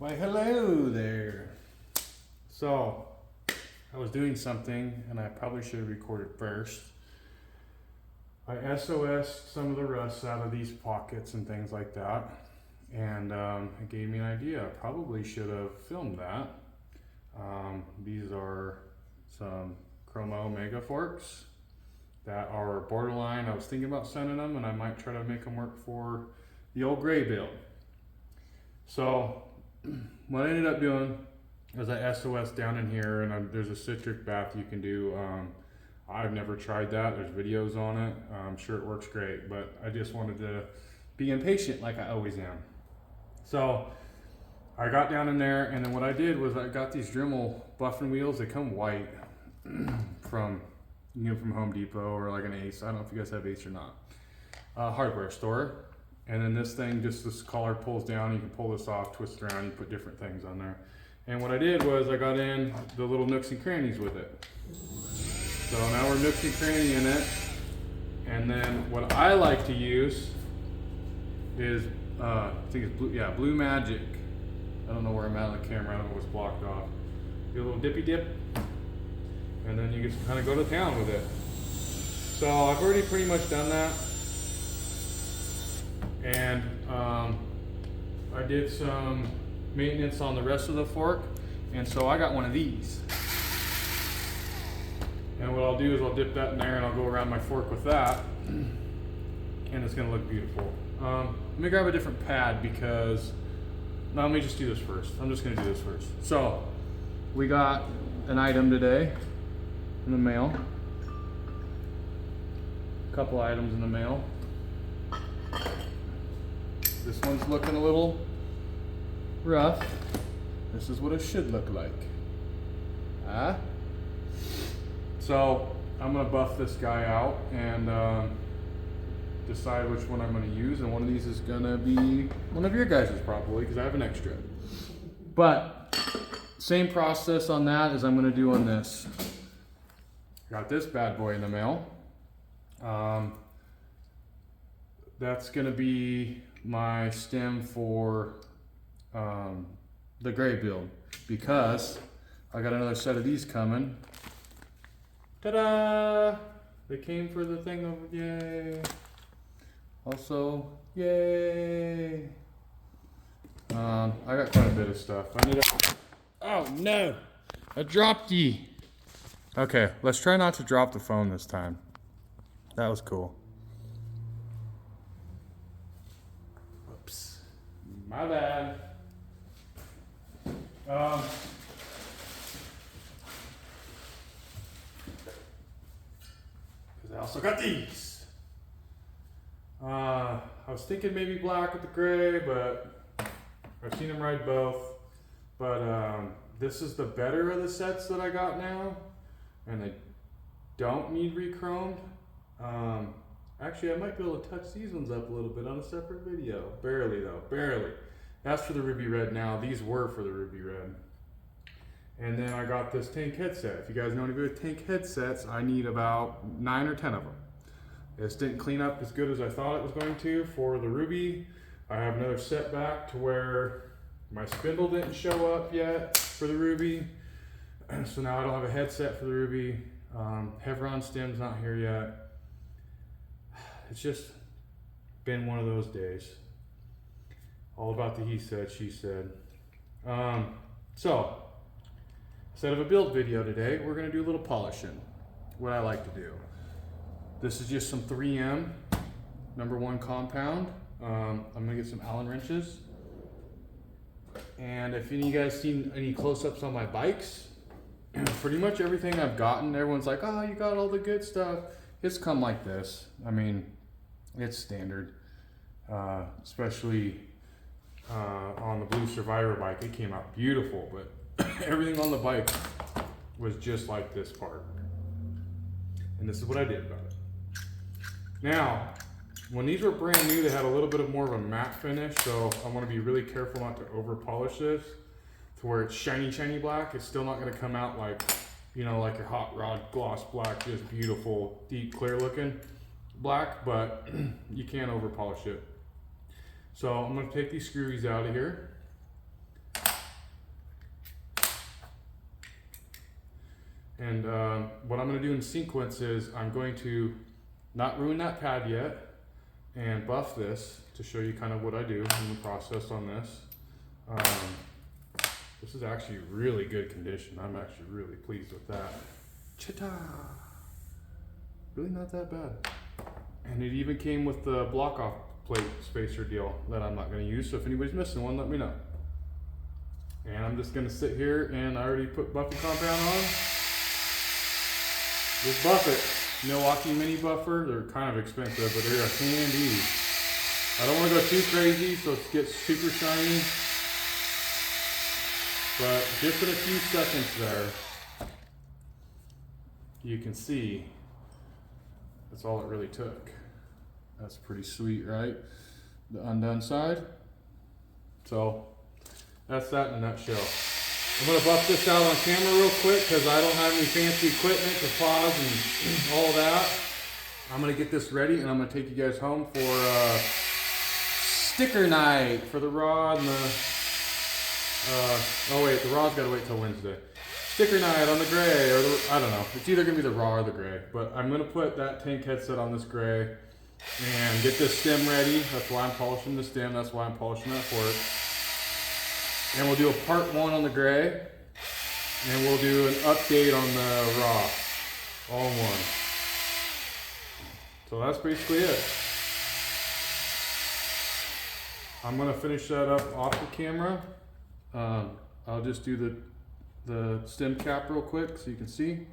Why, hello there. So, I was doing something and I probably should have recorded first. I SOS'd some of the rust out of these pockets and things like that. And it gave me an idea. I probably should have filmed that. These are some Chroma Omega forks that are borderline. I was thinking about sending them and I might try to make them work for the old gray build. So what I ended up doing is I SOS down in here, and there's a citric bath you can do. I've never tried that. There's videos on it. I'm sure it works great, but I just wanted to be impatient like I always am. So I got down in there, and then what I did was I got these Dremel buffing wheels. They come white from Home Depot or like an Ace. I don't know if you guys have Ace or not. Hardware store. And then this thing, just this collar pulls down. You can pull this off, twist around, you put different things on there. And what I did was I got in the little nooks and crannies with it. So now we're nooks and cranny in it. And then what I like to use is, I think it's Blue Magic. I don't know where I'm at on the camera. I don't know what's blocked off. Do a little dippy dip. And then you just kind of go to town with it. So I've already pretty much done that. And I did some maintenance on the rest of the fork, and so I got one of these. And what I'll do is I'll dip that in there and I'll go around my fork with that, and it's gonna look beautiful. Let me grab a different pad because, no, let me just do this first. I'm just gonna do this first. So we got an item today in the mail. A couple items in the mail. This one's looking a little rough. This is what it should look like. So I'm gonna buff this guy out and decide which one I'm gonna use, and one of these is gonna be one of your guys's probably, because I have an extra. But same process on that as I'm gonna do on this. Got this bad boy in the mail. That's gonna be my stem for the gray build, because I got another set of these coming. Ta-da! They came for the thing of yay. Also, yay! I got quite a bit of stuff. Oh no! I dropped the. Okay, let's try not to drop the phone this time. That was cool. My bad. Because I also got these. I was thinking maybe black with the gray, but I've seen them ride both. But this is the better of the sets that I got now, and they don't need re-chromed. Actually, I might be able to touch these ones up a little bit on a separate video. Barely though, barely. That's for the ruby red now. These were for the ruby red. And then I got this tank headset. If you guys know anybody with tank headsets, I need about 9 or 10 of them. This didn't clean up as good as I thought it was going to for the ruby. I have another setback to where my spindle didn't show up yet for the ruby. So now I don't have a headset for the ruby. Hevron stem's not here yet. It's just been one of those days. All about the he said, she said. So, instead of a build video today, we're gonna do a little polishing. What I like to do. This is just some 3M #1 compound. I'm gonna get some Allen wrenches. And if any of you guys seen any close-ups on my bikes, pretty much everything I've gotten, everyone's like, oh, you got all the good stuff. It's come like this. I mean, it's standard, especially on the Blue Survivor bike. It came out beautiful, but everything on the bike was just like this part. And this is what I did about it. Now, when these were brand new, they had a little bit of more of a matte finish, so I want to be really careful not to over polish this to where it's shiny, shiny black. It's still not going to come out like, you know, like your hot rod gloss black, just beautiful, deep, clear looking black, but you can't over polish it. So I'm going to take these screws out of here. And what I'm going to do in sequence is I'm going to not ruin that pad yet and buff this to show you kind of what I do in the process on this. This is actually really good condition. I'm actually really pleased with that. Ta-ta! Really not that bad. And it even came with the block off plate spacer deal that I'm not going to use. So if anybody's missing one, let me know. And I'm just going to sit here, and I already put buffing compound on. Just buff it. Milwaukee mini buffer, they're kind of expensive, but they're handy. I don't want to go too crazy so it gets super shiny. But just in a few seconds there, you can see that's all it really took. That's pretty sweet, right? The undone side. So that's that in a nutshell. I'm going to buff this out on camera real quick because I don't have any fancy equipment to pause and all that. I'm going to get this ready and I'm going to take you guys home for sticker night for the rod and the... oh wait, the rod's got to wait till Wednesday. Sticker night on the gray, or the, I don't know. It's either going to be the raw or the gray. But I'm going to put that tank headset on this gray and get this stem ready. That's why I'm polishing the stem. That's why I'm polishing that fork. And we'll do a part 1 on the gray. And we'll do an update on the raw. All in one. So that's basically it. I'm going to finish that up off the camera. I'll just do the stem cap real quick so you can see.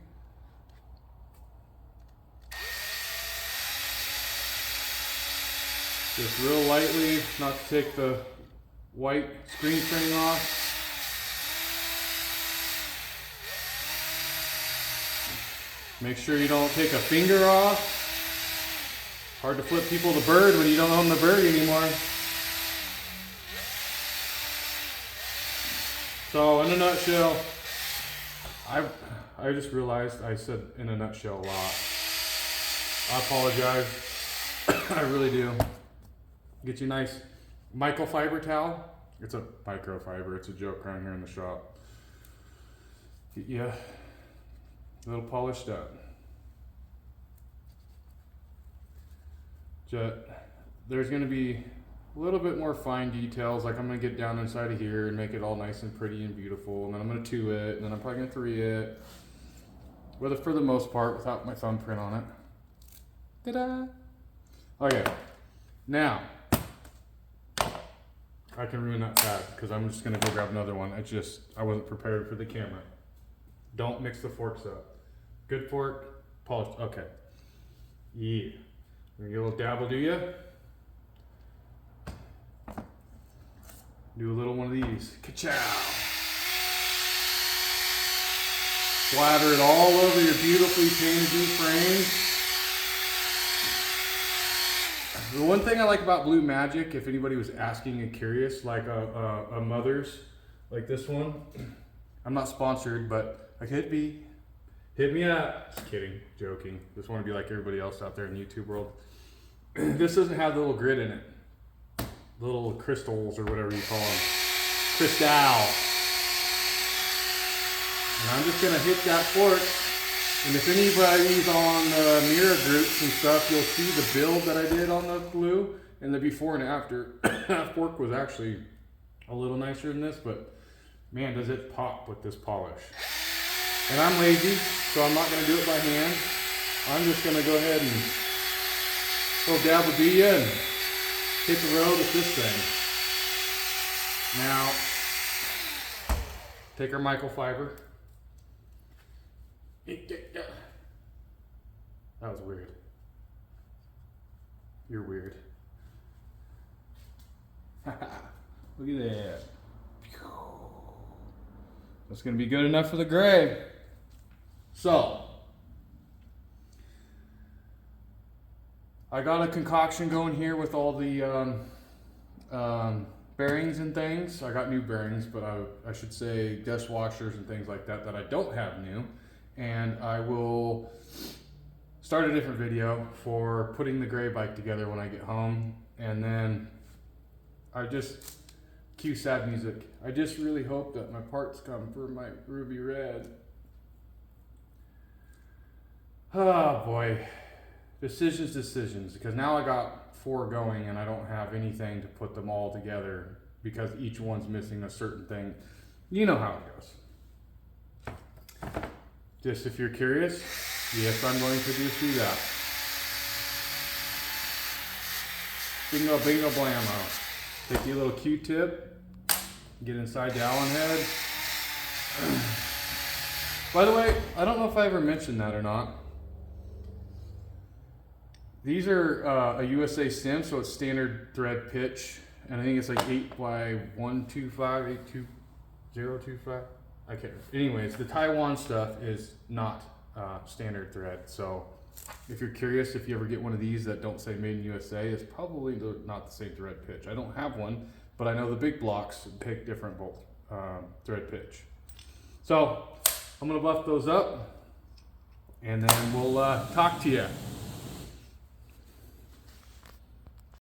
Just real lightly, not to take the white screen printing off. Make sure you don't take a finger off. Hard to flip people the bird when you don't own the bird anymore. So in a nutshell, I just realized I said in a nutshell a lot. I apologize. I really do. Get you a nice microfiber towel. It's a microfiber. It's a joke around here in the shop. Get you a little polished up. There's going to be a little bit more fine details, like I'm going to get down inside of here and make it all nice and pretty and beautiful, and then I'm going to 2 it, and then I'm probably going to 3 it, for the most part without my thumbprint on it. Ta-da! Okay, now I can ruin that pad because I'm just going to go grab another one. I wasn't prepared for the camera. Don't mix the forks up. Good fork, polished. Okay. Yeah. Get a little dabble, do ya? Do a little one of these. Ka-chow! Slather it all over your beautifully painted new frame. The one thing I like about Blue Magic, if anybody was asking and curious, like a Mother's, like this one. I'm not sponsored, but I could be. Hit me up. Just kidding, joking. Just want to be like everybody else out there in the YouTube world. This doesn't have the little grit in it. Little crystals or whatever you call them. Crystal. And I'm just going to hit that fork. And if anybody's on the MIRRA groups and stuff, you'll see the build that I did on the glue and the before and after. That fork was actually a little nicer than this, but man, does it pop with this polish. And I'm lazy, so I'm not going to do it by hand. I'm just going to go ahead and little dabble do ya and hit the road with this thing. Now, take our microfiber. That was weird. You're weird. Look at that. That's going to be good enough for the gray. So, I got a concoction going here with all the bearings and things. I got new bearings, but I should say dust washers and things like that I don't have new. And I will start a different video for putting the gray bike together when I get home. And then cue sad music. I just really hope that my parts come for my ruby red. Oh boy, decisions, because now I got 4 going and I don't have anything to put them all together because each one's missing a certain thing. You know how it goes. Just if you're curious, yes, I'm going to just do that. Bingo, bingo, blammo. Take your little Q-tip, get inside the Allen head. By the way, I don't know if I ever mentioned that or not. These are a USA stem, so it's standard thread pitch, and I think it's like 8 by 125, 82025. I can't. Anyways, the Taiwan stuff is not standard thread. So if you're curious, if you ever get one of these that don't say Made in USA, it's probably not the same thread pitch. I don't have one, but I know the big blocks pick different thread pitch. So I'm gonna buff those up, and then we'll talk to you.